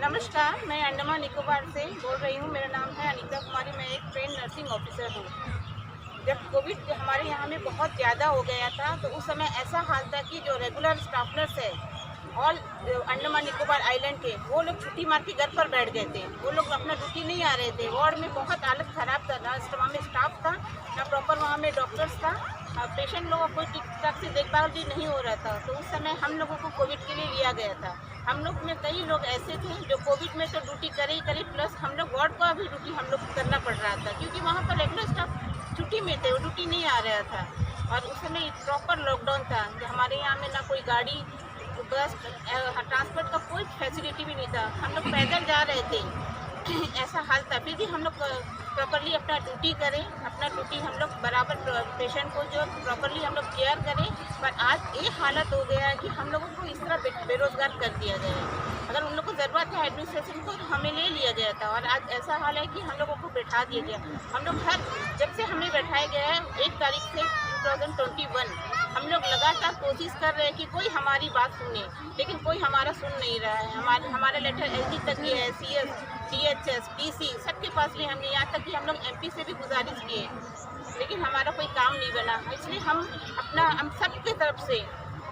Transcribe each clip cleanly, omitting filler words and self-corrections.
नमस्कार, मैं अंडमान निकोबार से बोल रही हूँ। मेरा नाम है अनीता कुमारी। मैं एक ट्रेन नर्सिंग ऑफिसर हूँ। जब कोविड हमारे यहाँ में बहुत ज़्यादा हो गया था तो उस समय ऐसा हाल था कि जो रेगुलर स्टाफ नर्स है ऑल अंडमान निकोबार आइलैंड के, वो लोग छुट्टी मार के घर पर बैठ गए थे। वो लोग अपना ड्यूटी नहीं आ रहे थे। वार्ड में बहुत हालत ख़राब था, ना वहाँ में स्टाफ था, ना प्रॉपर वहाँ में डॉक्टर्स था। पेशेंट लोगों को कोई ठीक ठाक से देखभाल भी नहीं हो रहा था। तो उस समय हम लोगों को कोविड के लिए लिया गया था। हम लोग में कई लोग ऐसे थे जो कोविड में तो ड्यूटी करे ही करे, प्लस हम लोग वार्ड का भी ड्यूटी हम लोग करना पड़ रहा था, क्योंकि वहाँ पर रेगुलर स्टाफ छुट्टी में थे, वो ड्यूटी नहीं आ रहा था। और उस समय प्रॉपर लॉकडाउन था। हमारे यहाँ में ना कोई गाड़ी, बस, ट्रांसपोर्ट का कोई फैसिलिटी भी नहीं था। हम लोग पैदल जा रहे थे, ऐसा हाल था। फिर भी हम लोग प्रॉपरली अपना ड्यूटी करें, अपना ड्यूटी हम लोग बराबर पेशेंट को जो प्रॉपरली हम लोग केयर करें। पर आज ये हालत हो गया है कि हम लोगों को इस तरह बेरोजगार कर दिया गया है। अगर उन लोग को ज़रूरत है एडमिनिस्ट्रेशन को, तो हमें ले लिया गया था, और आज ऐसा हाल है कि हम लोगों को बैठा दिया गया। हम लोग जब से हमें बैठाया गया है 1 तारीख से 2021, हम लोग लगातार कोशिश कर रहे हैं कि कोई हमारी बात सुने, लेकिन कोई हमारा सुन नहीं रहा है। हमारा लेटर एसडी तक गया है, CS, DHS, DC सबके पास भी हमने, यहाँ तक कि हम लोग MP से भी गुजारिश किए, लेकिन हमारा कोई काम नहीं बना। इसलिए हम सबके तरफ से,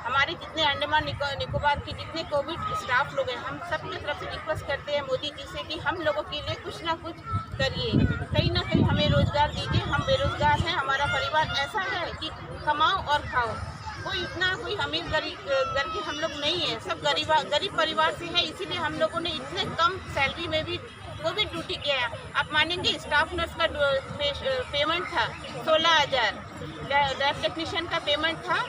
हमारे जितने अंडमान निकोबार के जितने कोविड स्टाफ लोग हैं, हम सबकी तरफ से रिक्वेस्ट करते हैं मोदी जी से कि हम लोगों के लिए कुछ ना कुछ करिए, कहीं ना कहीं हमें रोजगार दीजिए। हम बेरोजगार हैं, हमारा परिवार ऐसा है कि कमाओ और खाओ। कोई अमीर गरीब घर के हम लोग नहीं है, सब गरीब परिवार से है। इसीलिए हम लोगों ने इतने कम सैलरी में भी कोविड ड्यूटी किया है। आप मानेंगे, स्टाफ नर्स का पेमेंट था 16,000, लैब टेक्नीशियन का पेमेंट था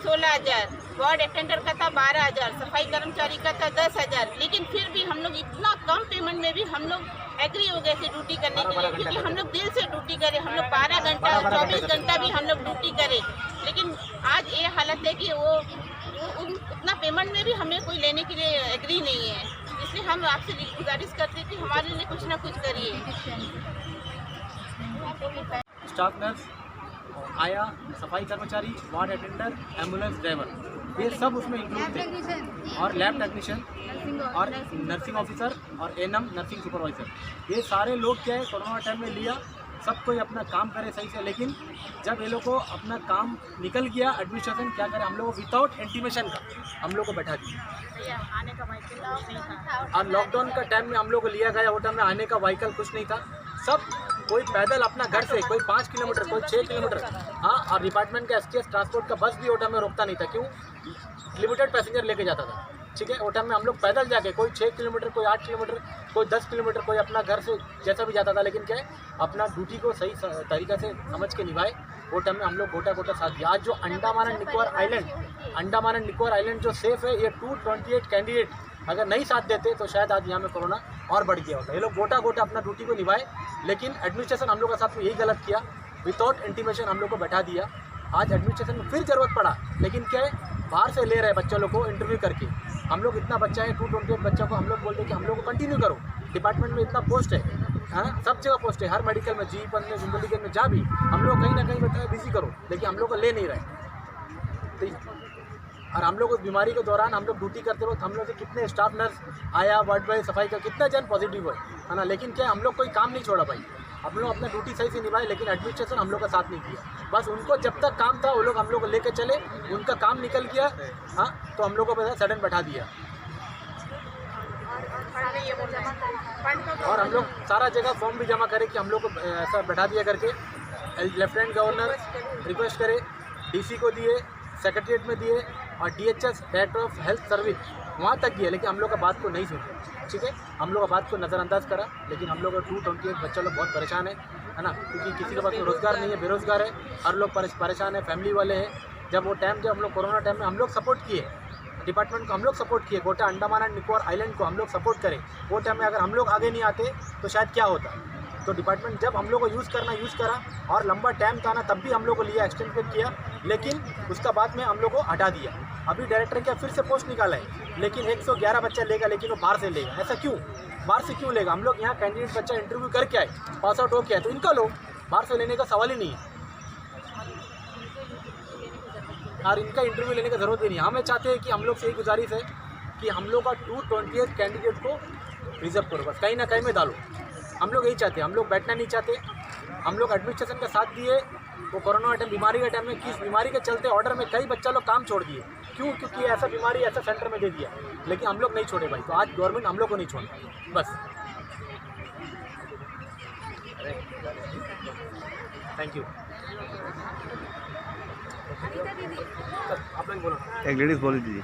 16,000, वार्ड अटेंडर का था 12,000, सफाई कर्मचारी का था 10,000। लेकिन फिर भी हम लोग इतना कम पेमेंट में भी हम लोग एग्री हो गए थे ड्यूटी करने के लिए, क्योंकि हम लोग दिल से ड्यूटी करें। हम लोग 12 घंटा 24 घंटा भी हम लोग ड्यूटी करें। लेकिन आज ये हालत है कि वो उतना पेमेंट में भी हमें कोई लेने के लिए एग्री नहीं है। इसलिए हम आपसे गुजारिश करते हैं कि हमारे लिए कुछ ना कुछ करिए। स्टाफ नर्स, आया, सफाई कर्मचारी, वार्ड अटेंडर, एम्बुलेंस ड्राइवर, ये सब उसमें इंक्लूड थे, और लैब टेक्नीशियन और नर्सिंग ऑफिसर और एएनएम नर्सिंग सुपरवाइज़र, ये सारे लोग क्या है कोरोना टाइम में लिया। सब कोई अपना काम करे सही से, लेकिन जब ये लोग को अपना काम निकल गया, एडमिनिस्ट्रेशन क्या करे, हम लोग को विदाउट इंटीमेशन का हम लोग को बैठा दिया। आने का व्हीकल नहीं था, और लॉकडाउन का टाइम में हम लोग को लिया गया, वो टाइम में आने का व्हीकल कुछ नहीं था। सब कोई पैदल अपना घर से, कोई 5 किलोमीटर, कोई 6 किलोमीटर, हाँ। और डिपार्टमेंट का STS ट्रांसपोर्ट का बस भी वो टाइम में रोकता नहीं था। क्यों? लिमिटेड पैसेंजर लेके जाता था, ठीक है। वो टाइम में हम लोग पैदल जाके, कोई 6 किलोमीटर, कोई 8 किलोमीटर, कोई 10 किलोमीटर, कोई अपना घर से जैसा भी जाता था। लेकिन क्या है, अपना ड्यूटी को सही तरीक़ा से समझ के निभाए। वो टाइम में हम लोग गोटा गोटा साथ दिया। आज जो अंडमान एंड निकोबार आइलैंड जो सेफ है, ये 228 कैंडिडेट अगर नहीं साथ देते तो शायद आज यहाँ में कोरोना और बढ़ गया होता। ये लोग गोटा गोटा अपना ड्यूटी को निभाए, लेकिन एडमिनिस्ट्रेशन हम लोग का साथ में यही गलत किया, विदाउट इंटीमेशन हम लोग को बैठा दिया। आज एडमिनिस्ट्रेशन में फिर ज़रूरत पड़ा, लेकिन क्या है, बाहर से ले रहे बच्चों लोग को इंटरव्यू करके। हम लोग इतना बच्चा है, 228 बच्चों को हम लोग बोलते हैं कि हम लोग को कंटिन्यू करो। डिपार्टमेंट में इतना पोस्ट है, हाँ, सब जगह पोस्ट है, हर मेडिकल में, GE में, जिंदगी में, जहाँ भी हम लोग कहीं ना कहीं बैठा है, बिजी करो, लेकिन हम लोग को ले नहीं रहे। तो और हम लोग उस बीमारी के दौरान हम लोग ड्यूटी करते वक्त हम लोग से कितने स्टाफ नर्स, आया, वार्ड बॉय, सफाई का कितना जन पॉजिटिव हुए, है ना। लेकिन क्या हम लोग कोई काम नहीं छोड़ा भाई, हम लोग अपना ड्यूटी सही से निभाए, लेकिन एडमिनिस्ट्रेशन हम लोग का साथ नहीं किया। बस उनको जब तक काम था वो लोग हम लोग को लेके चले, उनका काम निकल गया, हाँ, तो हम लोग को सडन बैठा दिया। और हम लोग सारा जगह फॉर्म भी जमा करे कि हम लोग को ऐसा बैठा दिया करके। लेफ्टिनेंट गवर्नर रिक्वेस्ट करे, DC को दिए, सेक्रेटरीट में दिए, और DHS director of health service वहाँ तक गया, लेकिन हम लोग का बात को नहीं सुना, ठीक है। हम लोग का बात को नज़रअंदाज करा, लेकिन हम लोग 228 बच्चा लोग बहुत परेशान है ना, क्योंकि किसी के पास में रोज़गार नहीं है, बेरोज़गार है, हर लोग परेशान है, फैमिली वाले हैं। जब हम लोग कोरोना टाइम में हम लोग सपोर्ट किए, डिपार्टमेंट को हम लोग सपोर्ट किए, गोटा अंडमान एंड निकोबार आइलैंड को हम लोग सपोर्ट करें। वो टाइम में अगर हम लोग आगे नहीं आते तो शायद क्या होता। तो डिपार्टमेंट जब हम लोग को यूज़ करा, और लंबा टाइम था ना, तब भी हम लोग को लिया, एक्सटेंड किया, लेकिन उसका बाद में हम लोग को हटा दिया। अभी डायरेक्टर क्या फिर से पोस्ट निकाला है, लेकिन 111 बच्चा लेगा, लेकिन वो बाहर से लेगा। ऐसा क्यों? बाहर से क्यों लेगा? हम लोग यहाँ कैंडिडेट बच्चा इंटरव्यू करके आए, पास आउट हो गया है, तो इनका लो, बाहर से लेने का सवाल ही नहीं है। और इनका इंटरव्यू लेने की ज़रूरत ही नहीं है। हमें चाहते हैं कि हम लोग से यही गुजारिश है कि हम लोग का 228 कैंडिडेट को रिजर्व करो, बस कहीं ना कहीं में डालो। हम लोग यही चाहते हैं, हम लोग बैठना नहीं चाहते। हम लोग एडमिनिस्ट्रेशन का साथ दिए, वो कोरोना टाइम बीमारी के टाइम में किस बीमारी के चलते ऑर्डर में कई बच्चा लोग काम छोड़ दिए, क्यों? क्योंकि ऐसा बीमारी ऐसा सेंटर में दे दिया, लेकिन हम लोग नहीं छोड़े भाई। तो आज गवर्नमेंट हम लोग को नहीं छोड़, बस। Thank you. आप लोग बोलो। एक लेडीज बोली दीजिए।